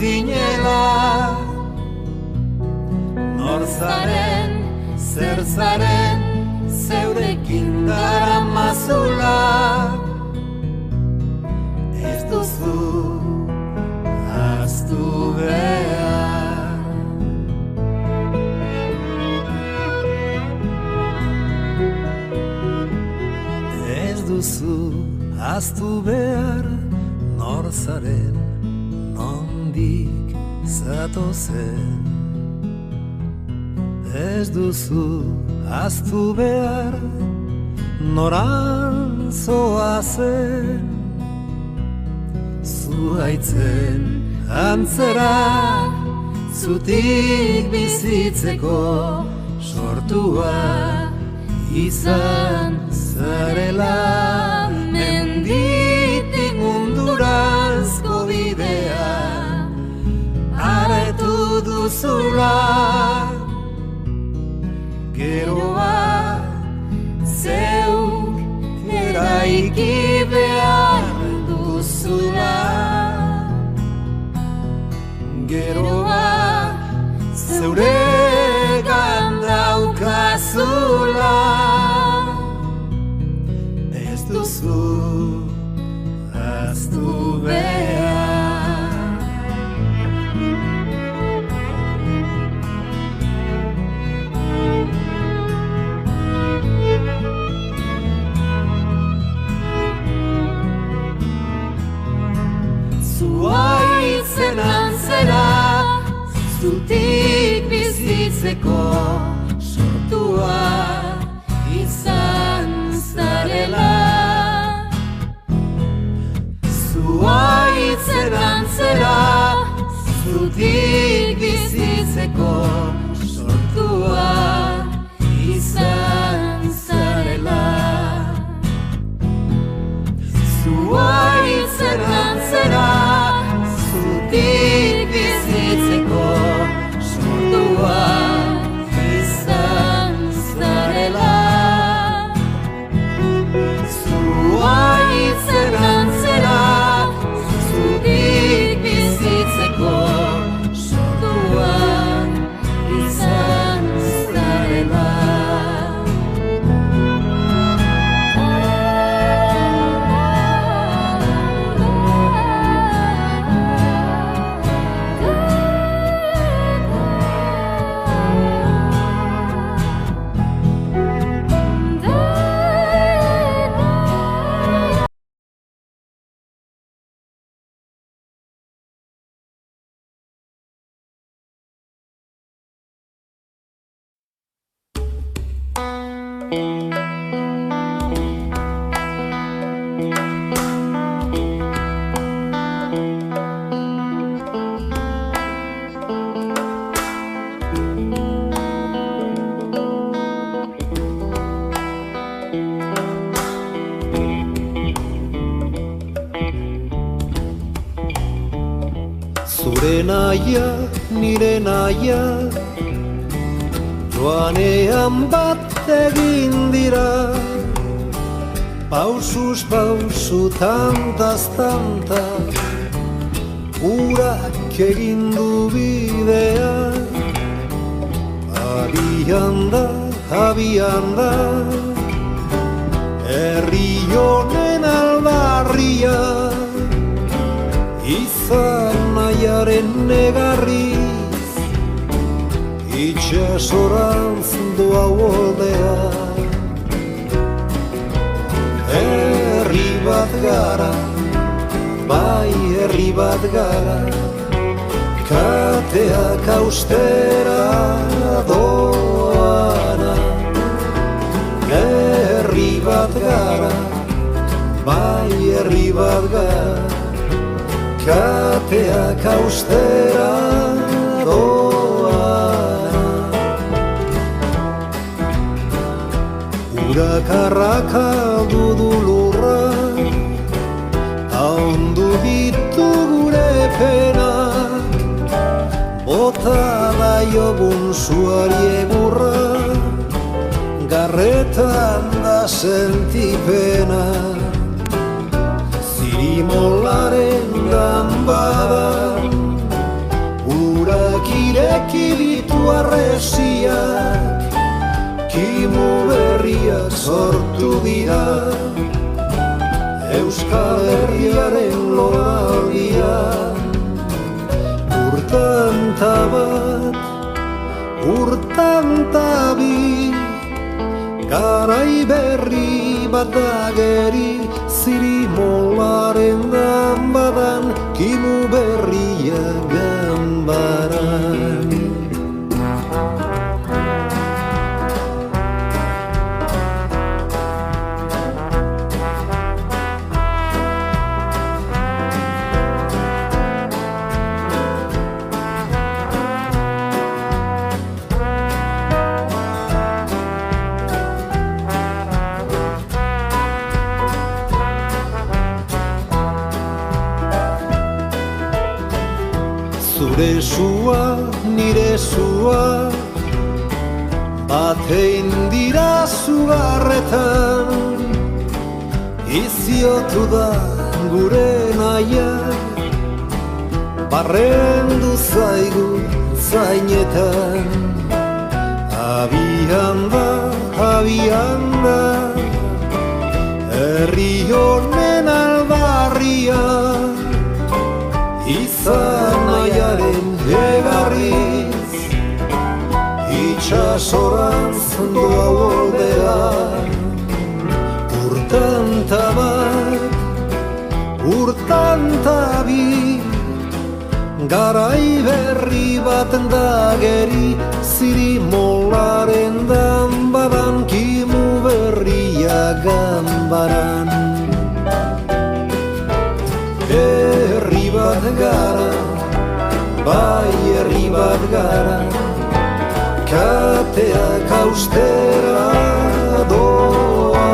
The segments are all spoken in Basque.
zinela. Nor zaren, zer zaren, zeurekin dara mazula. Ez duzu ahaztu behar. Ez duzu ahaztu behar, nor zaren, nondik zatozen. Ez duzu ahaztu behar, noran zoazen. Zuhaitzen antzera, zutik bizitzeko sortua izan zarela. Menditik mundurazko bidea aretu duzula. Geroa zeuk eraiki behar duzula. Geroa zeuregan daukazula. Ez duzu ahaztu behar. Zuhaitzen antzera, zutik bizitzeko sortua izan zarela. Zuhaitzen antzera, zutik bizitzeko sortua izan zarela. Zuhaitzen antzera, zutik bizitzeko sortua izan zarela. Zuhaitzen antzera, zutik bizitzeko sortua izan zarela. Zure naia, nire naia, joanean bat egin dira. Pausuz pausu, tantaz tanta, urak egin du bidea. Abian da, herri honen aldarria. Izan nahiaren negarriz, itxasorantz doa oldea. Herri bat gara, bai herri bat gara, kateak austera doana. Herri bat gara, bai herri bat gara, kateak austera doana. Urakarraka dudu lurra, ahondu ditu gure penak. Bota daiogun zuari egurra, garretan da sentipena. Zirimolaren ganbada, harresiak kimu berriak sortu dira. Euskal Herriaren loraldia urtanta bat, urtanta bi, garai berri bat ageri, zirimolaren danbadan, kimu berria ganbaran. Zure sua, nire sua, batein dira zugarretan, iziotu da gure naia, barrendu zaigu zainetan. Abian da, herri honen albarria, izan nahiaren egarriz, itxasorantz doa oldea. Urtanta bat, urtanta bi, garai berri baten dageri, zirimolaren danbadan, kimu berria ganbaran. Herri bat gara, bai herri bat gara, kateak austera doa.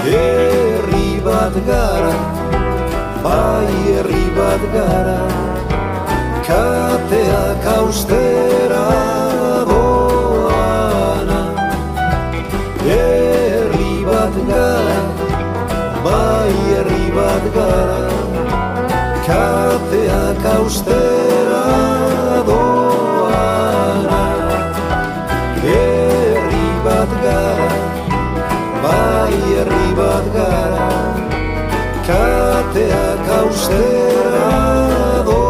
Herri bat gara, bai herri bat gara, kateak austera doana. Herri bat gara, bai herri bat gara, kateak austera doana. Herri bat gara, bai herri bat gara, kateak austera doana.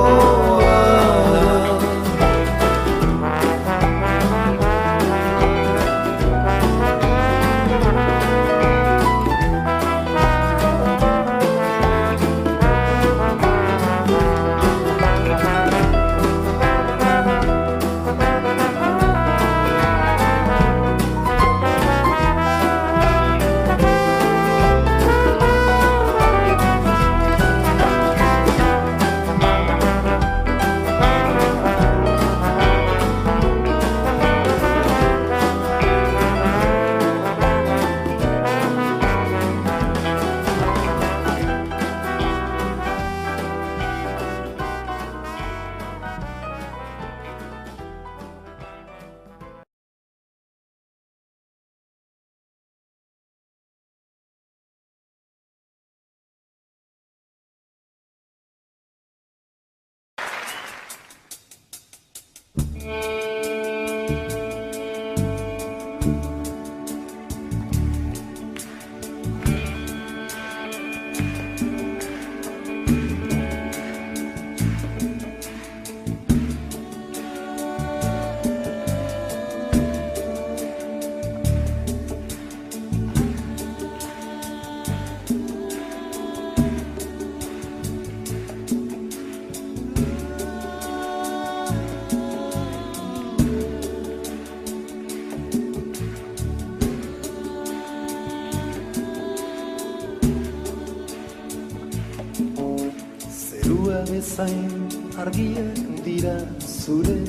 Bezain argiak dira zure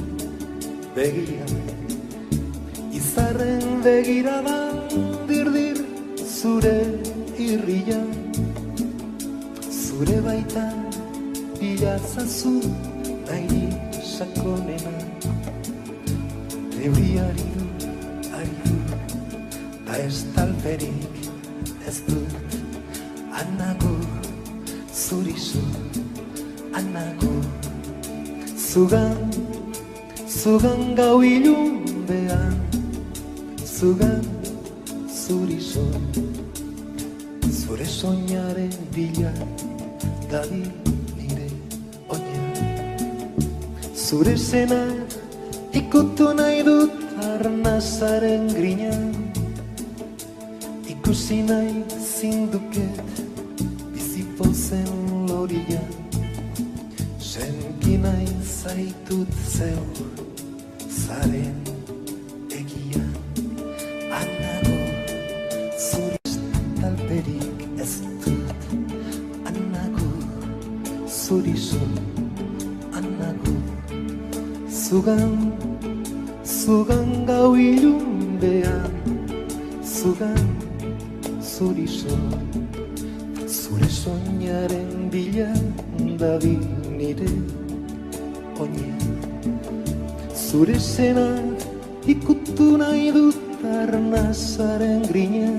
begiak, izarren begirada dirdir zure irria, zure baitan bilatzazu nahi sakonena. Euriari du, ta estalperik ez dut, anago zurizu, anago zugan zugan gau ilunbean, zugan zuri son, zure soñaren bila dabil nire oina. Zure zena ikutu nahi dut arnazaren grina, ikusi nahi zinduket bizipozen loria, senki nahi zaitut zeu zaren egia. Anago zure estalperik ez dut, anago zuri zon, anago zugan, zugan gau ilunbean, zugan zuri zon, zure soñaren bila dabil nire oina. Zure zena ikutu nahi dut arnazaren grina,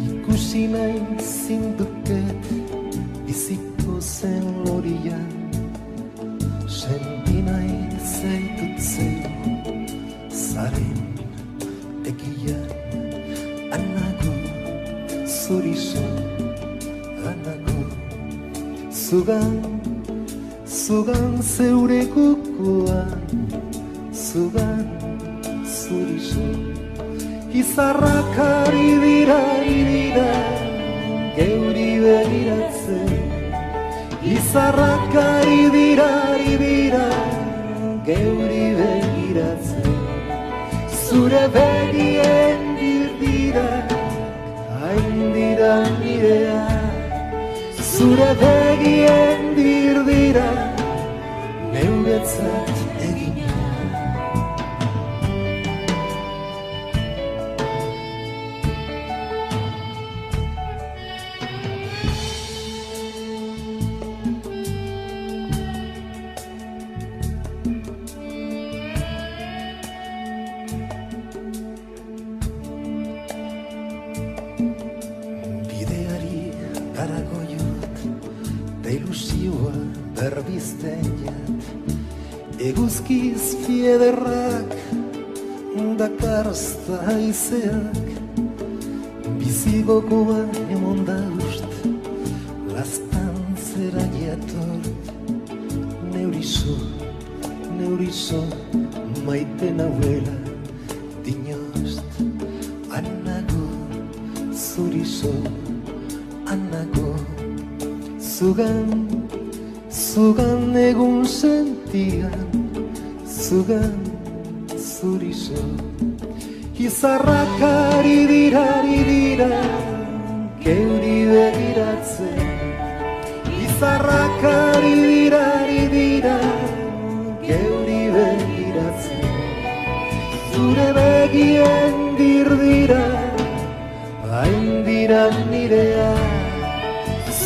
ikusi nahi zinduket biziko zen loria, senti nahi zaitut zeu zaren egia. Anago zuri zon, anago zugan, zugan zeure kukuan, zugan zuri zon. Izarrak ari dira, geuri begiratzen, izarrak ari dira, geuri begiratzen. Zure begien dirdira, hain dira nirea, zure begien dirdira, neuretzat egina. Ilusioa berbizten jat, eguzkiz fiederrak dakarzta haizeak, bizigokoa emon daust, lastantzera jatort. Neurizo, maite nauela dinost, anago zurizo, anago zugan, zugan egun sentian, zugan zurizo. Izarrak ari dira, geuri begiratzen. Izarrak ari dira, geuri begiratzen. Zure begien dirdira, hain dira nirea.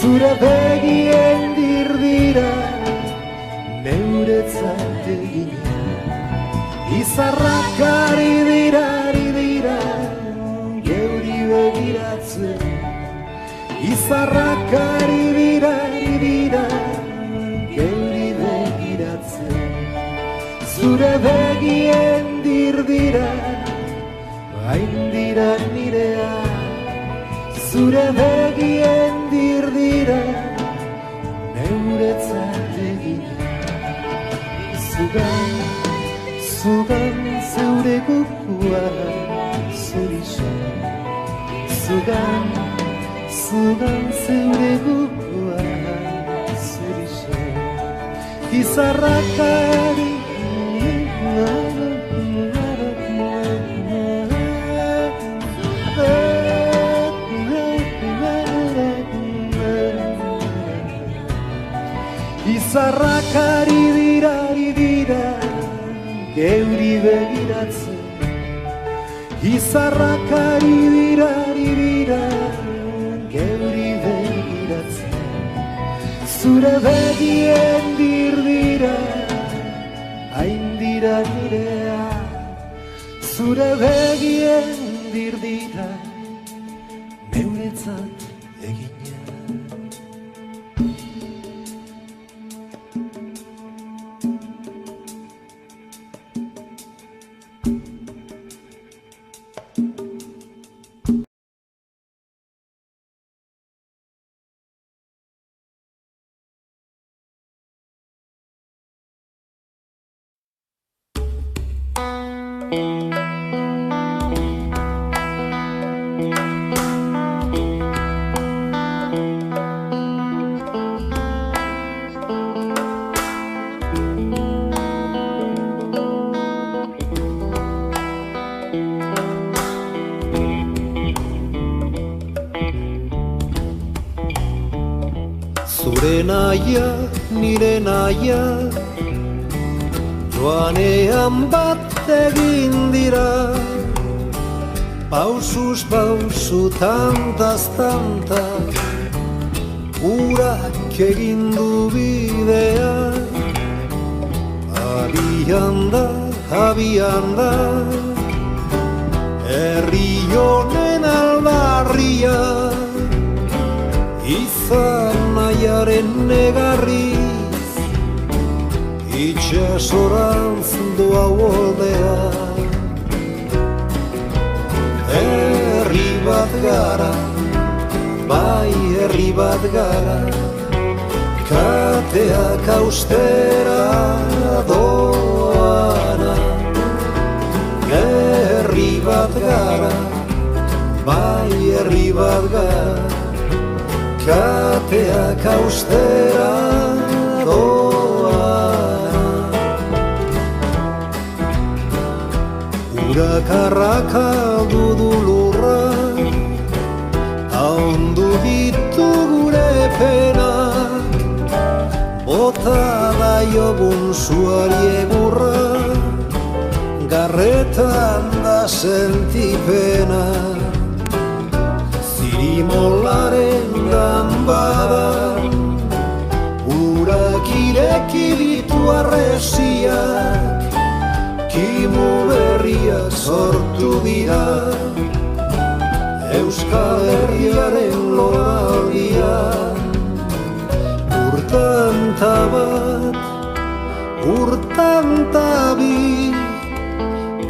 Zure begien dirdira, neuretzat egina. Izarrak ari dira, geuri begiratzen. Izarrak ari dira, geuri begiratzen. Zure begien dirdira, hain dira nirea. Zure begien dirdira, neuretzat egina. Zugan, zugan zeure gukua zurizo. Zugan, zugan zeure gukua zurizo. Izarrak ari izarrak ari dira, geuri begiratzen. Izarrak ari dira, geuri begiratzen. Zure begien dirdira, hain dira nirea. Zure begien dirdira, neuretzat egina. Zure naia, nire naia, joanean bat egin dira. Pausuz pausu, tantaz tanta, urak egin du bidea. Abian da, herri honen aldarria, izan nahiaren negarriz, itxasorantz doa oldea. Herri bat gara, bai herri bat gara, kateak austera doana. Herri bat gara, bai herri bat gara, kateak austera doana. Urakarraka dudu lurra, ahondu ditu gure penak, bota daiogun zuari egurra, garretan da sentipena. Zirimolaren ganbadan, urak ireki ditu arresiak, kimu berriak sortu dira, Euskal Herriaren loraldia. Urtanta bat, urtanta bi,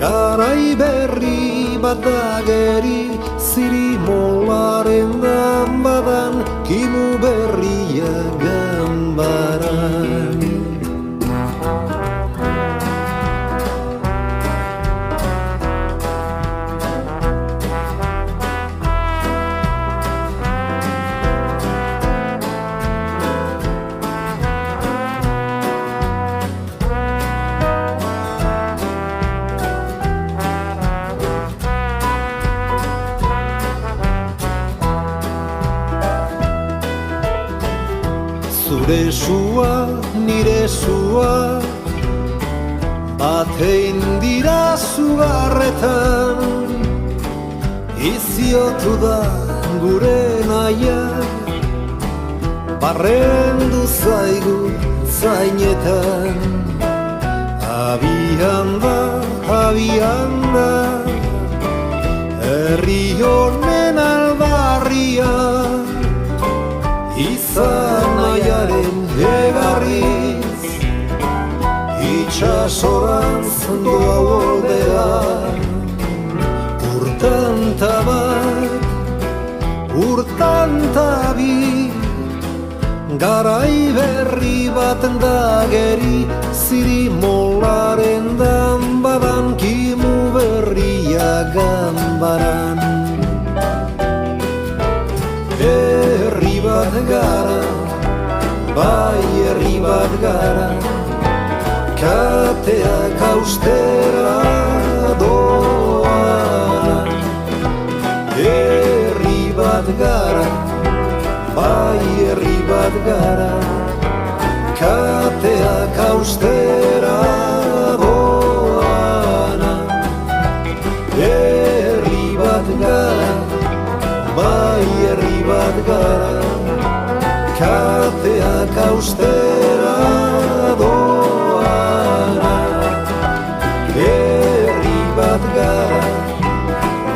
garai berri bat ageri, zirimolaren ganbadan, kimu berria ganbaran. Zure sua, nire sua, batein dira zugarretan, iziotu da gure naia, barrendu zaigu zainetan. Abian da, herri honen aldarria, izan nahiaren egarriz, itxasorantz doa oldea. Urtanta bat, urtanta bi, garai berri bat dageri, zirimolaren danbadan, kimu berria ganbaran. Herri bat gara, bai herri bat gara, kateak austera doana. Herri bat gara, bai herri bat gara, kateak austera doana. Herri bat gara, bai herri bat gara, kateak austera doana. Herri bat gara,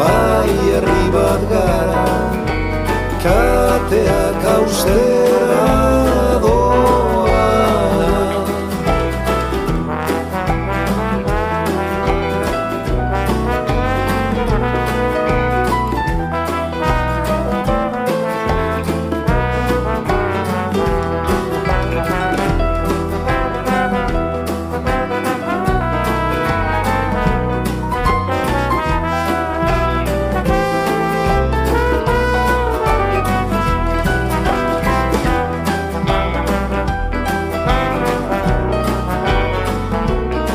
bai herri bat gara,